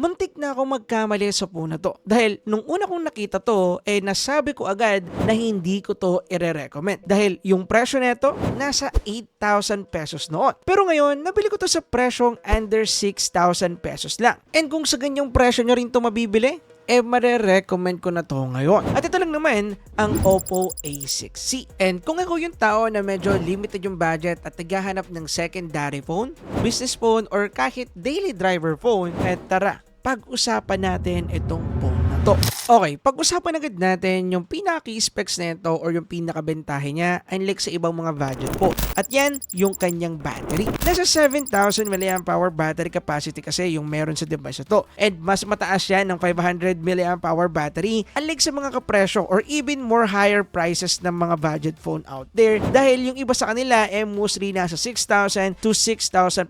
muntik na ako magkamali sa phone na to. Dahil nung una kong nakita to, nasabi ko agad na hindi ko to i-recommend. Dahil yung presyo neto, nasa 8,000 pesos noon. Pero ngayon, nabili ko to sa presyong under 6,000 pesos lang. And kung sa ganyang presyo nyo rin to mabibili, mare-recommend ko na to ngayon. At ito lang naman ang Oppo A6C. And kung ako yung tao na medyo limited yung budget at naghahanap ng secondary phone, business phone, or kahit daily driver phone, tara, pag-usapan natin itong phone na to. Okay, pag-usapan agad natin yung pinaka-key specs nito or yung pinaka-bentahe niya unlike sa ibang mga budget phone. At yan, yung kanyang battery. Nasa 7,000 mAh battery capacity kasi yung meron sa device na to. And mas mataas yan ng 500 mAh battery unlike sa mga kapresyo or even more higher prices ng mga budget phone out there dahil yung iba sa kanila mostly nasa 6,000 to 6,500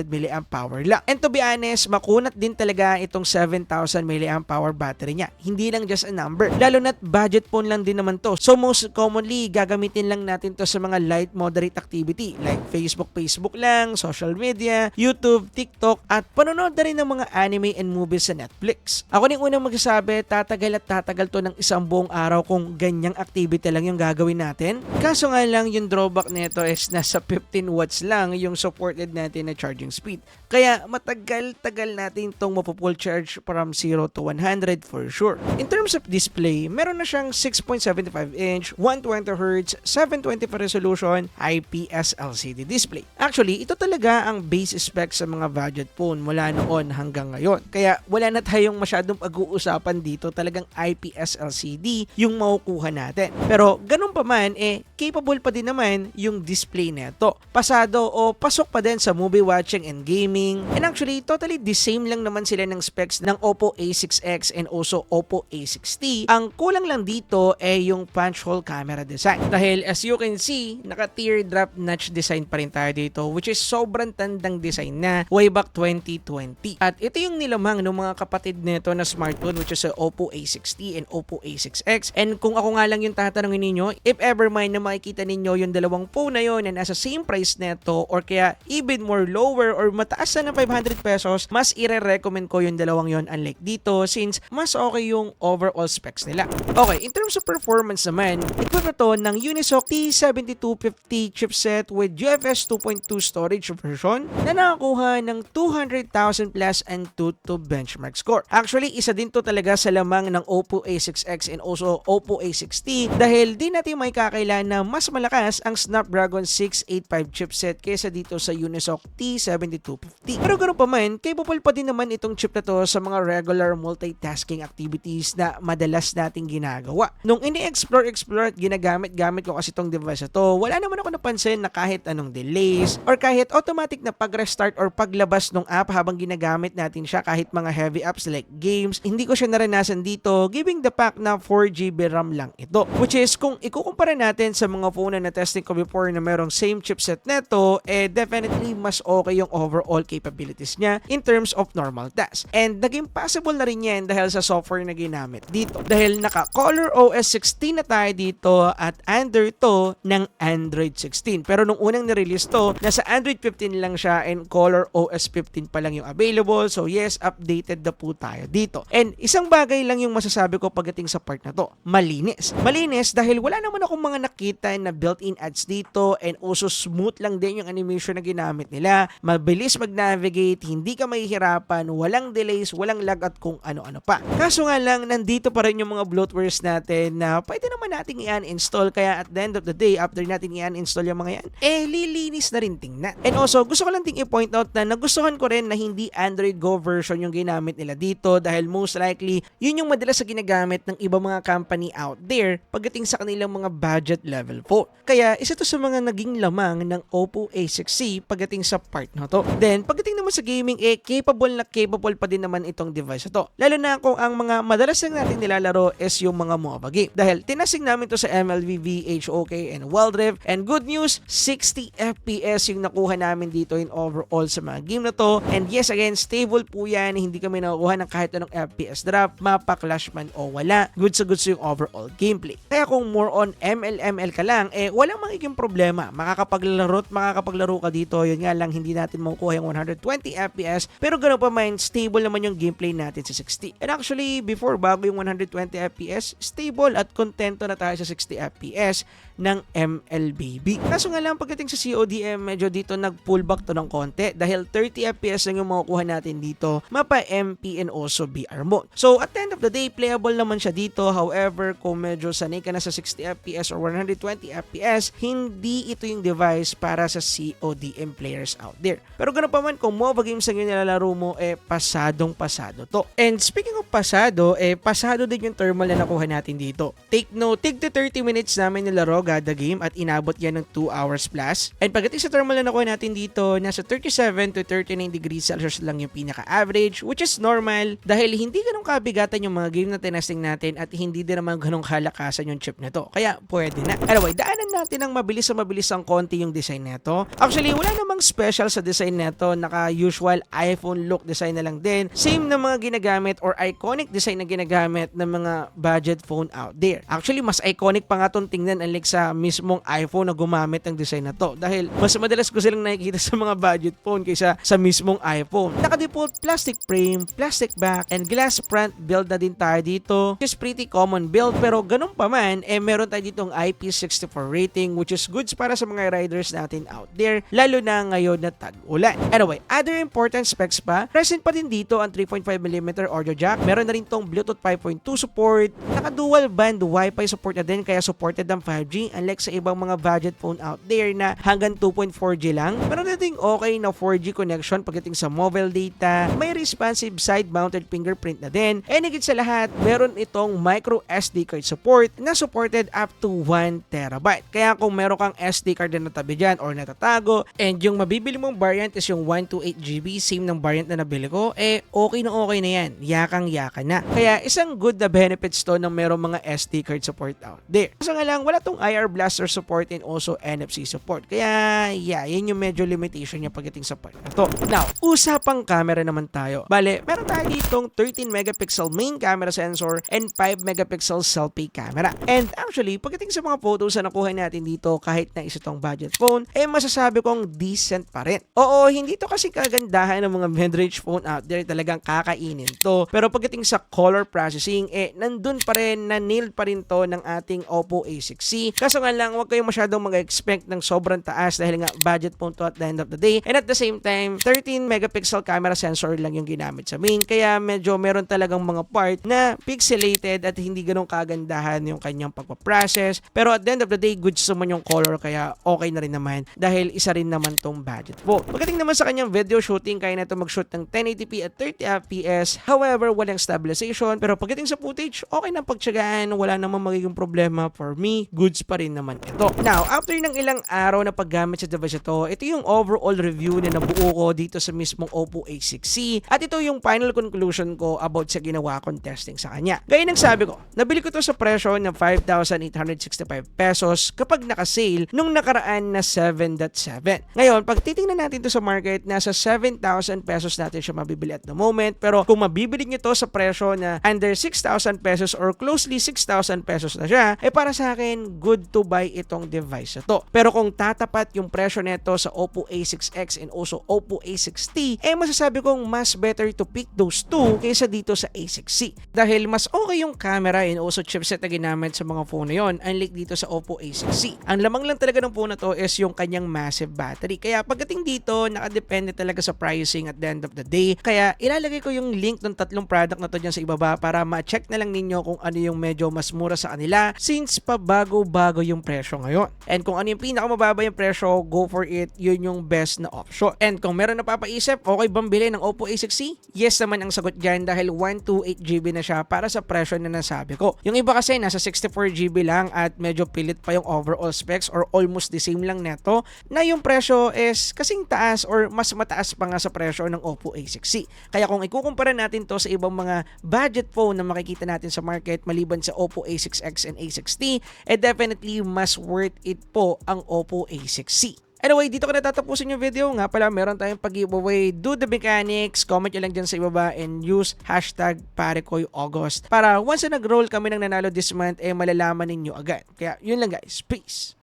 mAh lang. And to be honest, makunat din talaga itong 7,000 mAh battery niya. Hindi lang just a number. Lalo na't budget phone lang din naman to. So most commonly, gagamitin lang natin to sa mga light moderate activity like Facebook lang, social media, YouTube, TikTok, at panonood na rin ng mga anime and movies sa Netflix. Ako din unang magsasabi, tatagal to ng isang buong araw kung ganyang activity lang yung gagawin natin. Kaso nga lang, yung drawback nito is nasa 15 watts lang yung supported natin na charging speed. Kaya matagal-tagal natin itong mapupull charge from 0 to 100 for sure. In terms of display, meron na siyang 6.75 inch, 120Hz, 720p resolution, IPS LCD display. Actually, ito talaga ang base spec sa mga budget phone mula noon hanggang ngayon. Kaya wala na tayong masyadong pag-uusapan dito, talagang IPS LCD yung makukuha natin. Pero ganun pa man, capable pa din naman yung display neto. Pasado o pasok pa din sa movie watching and gaming. And actually, totally the same lang naman sila ng specs ng Oppo A6X and also Oppo A6T. Ang kulang lang dito yung punch hole camera design. Dahil as you can see, naka-teardrop notch design pa rin tayo dito which is sobrang tandang design na way back 2020. At ito yung nilamang ng mga kapatid nito na smartphone which is Oppo A6T and Oppo A6X. And kung ako nga lang yung tatanungin ninyo, if ever mind na makikita ninyo yung dalawang phone na yun na nasa same price neto or kaya even more lower or mataas na ng 500 pesos, mas ire-recommend ko yung dalawang yon unlike dito since mas okay yung overall specs nila. Okay, in terms of performance naman, equipped to ng Unisoc T7250 chipset with UFS 2.2 storage version na nakakuha ng 200,000 plus and to benchmark score. Actually, isa din to talaga sa lamang ng Oppo A6X and also Oppo A6T dahil di natin may kakailan na mas malakas ang Snapdragon 685 chipset kaysa dito sa Unisoc T7250. Pero ganoon pa man, capable pa din naman itong chip na to sa mga regular multitasking activities na madalas nating ginagawa. Nung ini-explore at ginagamit ko kasi itong device na to, wala naman ako napansin na kahit anong delays or kahit automatic na pag-restart or paglabas ng app habang ginagamit natin siya kahit mga heavy apps like games, hindi ko siya naranasan dito giving the fact na 4GB RAM lang ito. Which is kung ikukumpara natin sa mga phone na testing ko before na merong same chipset neto, definitely mas okay yung overall capabilities niya in terms of normal tasks. And naging possible na rin yan dahil sa software na ginamit dito. Dahil naka-Color OS 16 na tayo dito at Android to ng Android 16. Pero nung unang nirelease to, nasa Android 15 lang siya and Color OS 15 pa lang yung available. So yes, updated na po tayo dito. And isang bagay lang yung masasabi ko pagdating sa part na to. Malinis. Malinis dahil wala naman akong mga nakita na built-in ads dito and also smooth lang din yung animation na ginamit nila. Mabilis mag-navigate, hindi ka mahihirapan, walang delays, walang lag at kung ano-ano pa. Kaso nga lang, nandito pa rin yung mga bloatwares natin na pwede naman nating i-uninstall kaya at the end of the day, after natin i-uninstall yung mga yan, lilinis na rin tingnan. And also, gusto ko lang ting i-point out na nagustuhan ko rin na hindi Android Go version yung ginamit nila dito dahil most likely, yun yung madalas sa ginagamit ng ibang mga company out there pagdating sa kanilang mga budget level phone. Kaya, isa to sa mga naging lamang ng Oppo A6C pagdating sa part na to. Then, pagdating naman sa gaming, capable pa din naman itong device na to. Lalo na kung ang mga madalas lang natin nilalaro is yung mga MOBA game. Dahil tinasing namin to sa MLBB, HOK, and Wild Rift. And good news, 60 FPS yung nakuha namin dito in overall sa mga game na to. And yes, again, stable po yan. Hindi kami nakukuha ng kahit anong FPS drop, mapa-clash man o wala. Goods yung overall gameplay. Kaya kung more on ML ka lang, walang magiging problema. Makakapaglaro ka dito. Yun nga lang, hindi natin makukuha yung 120 FPS. Pero ganoon pa man, stable naman yung gameplay natin sa 60. And actually, before, bago yung 120 FPS, stable at kontento na tayo sa 60 FPS ng MLBB. Kaso nga lang, pagdating sa CODM, medyo dito nag-pull back to ng konti dahil 30 FPS lang yung makukuha natin dito, mapa MP and also BR mode. So, at the end of the day, playable naman siya dito. However, kung medyo sanay ka na sa 60 FPS or 120 FPS, hindi ito yung device para sa CODM players out there. Pero ganoon pa man, kung MOBA games ang yung nilalaro mo, pasadong-pasado to. And speaking of pasado, pasado din yung thermal na nakuha natin dito. Take note, tig to 30 minutes namin nilaro kada game at inabot yan ng 2 hours plus. And pagdating sa thermal na nakuha natin dito, nasa 37 to 39 degrees Celsius lang yung pinaka-average, which is normal dahil hindi ganun kabigatan yung mga game na tinasting natin at hindi din naman ganun kalakasan yung chip na to. Kaya pwede na. Anyway, daanan natin ng mabilis ang konti yung design neto. Actually, wala namang special sa design neto. Naka-usual iPhone look design na lang din. Same na mga ginagamit or iconic design na ginagamit ng mga budget phone out there. Actually, mas iconic pa nga itong tingnan unlike sa mismong iPhone na gumamit ng design na to. Dahil mas madalas ko silang nakikita sa mga budget phone kaysa sa mismong iPhone. Naka-default plastic frame, plastic back, and glass front build na din tayo dito. Which is pretty common build pero ganun pa man, meron tayo ditong IP64 rating which is goods para sa mga riders natin out there, lalo na ngayon na tag-ulan. Anyway, other important specs pa, present pa din dito ang 3.5mm audio jack. Meron na rin tong Bluetooth 5.2 support, naka-dual band Wi-Fi support na din kaya supported ng 5G unlike sa ibang mga budget phone out there na hanggang 2.4G lang. Meron na ding okay na 4G connection pagdating sa mobile data, may responsive side-mounted fingerprint na din, and higit sa lahat, meron itong micro SD card support na supported up to 1TB. Kaya kung meron kang SD card na natabi dyan or natatago, and yung mabibili mong variant is yung 128GB, same ng variant na nabili ko, okay na yan. Yakang-yaka na. Kaya isang good na benefits to ng merong mga SD card support out there. Kasi nga lang, wala tong IR blaster support and also NFC support. Kaya, yan yung medyo limitation niya pagdating sa part na to. Now, usapang camera naman tayo. Bale, meron tayo ditong 13 megapixel main camera sensor and 5 megapixel selfie camera. And actually, pagdating sa mga photos na nakuha natin dito, kahit na isa tong budget phone, masasabi kong decent pa rin. Oo, hindi to kasi kagandahan ng mga mid-range phone out there, talagang kakainin to. Pero pagdating sa color processing, nandun pa rin, na-nailed pa rin to ng ating Oppo A6C. Kaso nga lang, huwag kayong masyadong mag-expect ng sobrang taas dahil nga budget phone to at the end of the day. And at the same time, 13 megapixel camera sensor lang yung ginamit sa main. Kaya medyo meron talagang mga part na pixelated at hindi ganun kagandahan yung kanyang pagpaprocess. Pero at the end of the day, goods naman yung color kaya okay na rin naman dahil isa rin naman tong budget phone. Pagdating naman sa kanyang video shooting, kaya na ito mag-shoot ng 1080p at 30fps. However, walang stabilization. Pero pagdating sa footage, okay na pagtsagaan. Wala namang magiging problema for me. Goods pa rin naman ito. Now, after ng ilang araw na paggamit sa device ito yung overall review na nabuo ko dito sa mismong Oppo A6C. At ito yung final conclusion ko about sa ginawa kong testing sa kanya. Gaya ng sabi ko, nabili ko to sa presyo ng 5,865 pesos kapag naka-sale nung nakaraan na 7.7. Ngayon, pag titingnan natin to sa market, nasa 7,000 pesos natin siya mabibili at the moment. Pero kung mabibili nyo to sa presyo na under 6,000 pesos or closely 6,000 pesos na siya, para sa akin, good to buy itong device na to. Pero kung tatapat yung presyo nito sa Oppo A6X and also Oppo A6T, masasabi kong mas better to pick those two kaysa dito sa A6C. Dahil mas okay yung camera and also chipset na ginamit sa mga phone na yon unlike dito sa Oppo A6C. Ang lamang lang talaga ng phone na to is yung kanyang massive battery. Kaya pagdating dito, nakadepende talaga sa pricing at the end of the day. Kaya ilalagay ko yung link ng tatlong product na to dyan sa ibaba para ma-check na lang ninyo kung ano yung medyo mas mura sa kanila since pa bago-bago yung presyo ngayon. And kung ano yung pinakamababa yung presyo, go for it. Yun yung best na option. And kung meron napapaisip, okay bang bilhin ng Oppo A6C? Yes naman ang sagot dyan dahil 128GB na siya para sa presyo na nasabi ko. Yung iba kasi nasa 64GB lang at medyo pilit pa yung overall specs or almost the same lang neto na yung presyo is kasing taas or mas mataas pa nga sa presyo ng Oppo A6C. Kaya kung ikukumpara natin to sa ibang mga budget phone na makikita natin sa market maliban sa Oppo A6X and A6T, definitely mas worth it po ang Oppo A6C. Anyway, dito ko na tatapusin yung video. Nga pala, meron tayong pag-giveaway. Do the mechanics. Comment nyo lang dyan sa ibaba and use hashtag ParekoyAugust para once na nag-roll kami ng nanalo this month, malalaman ninyo agad. Kaya, yun lang guys. Peace!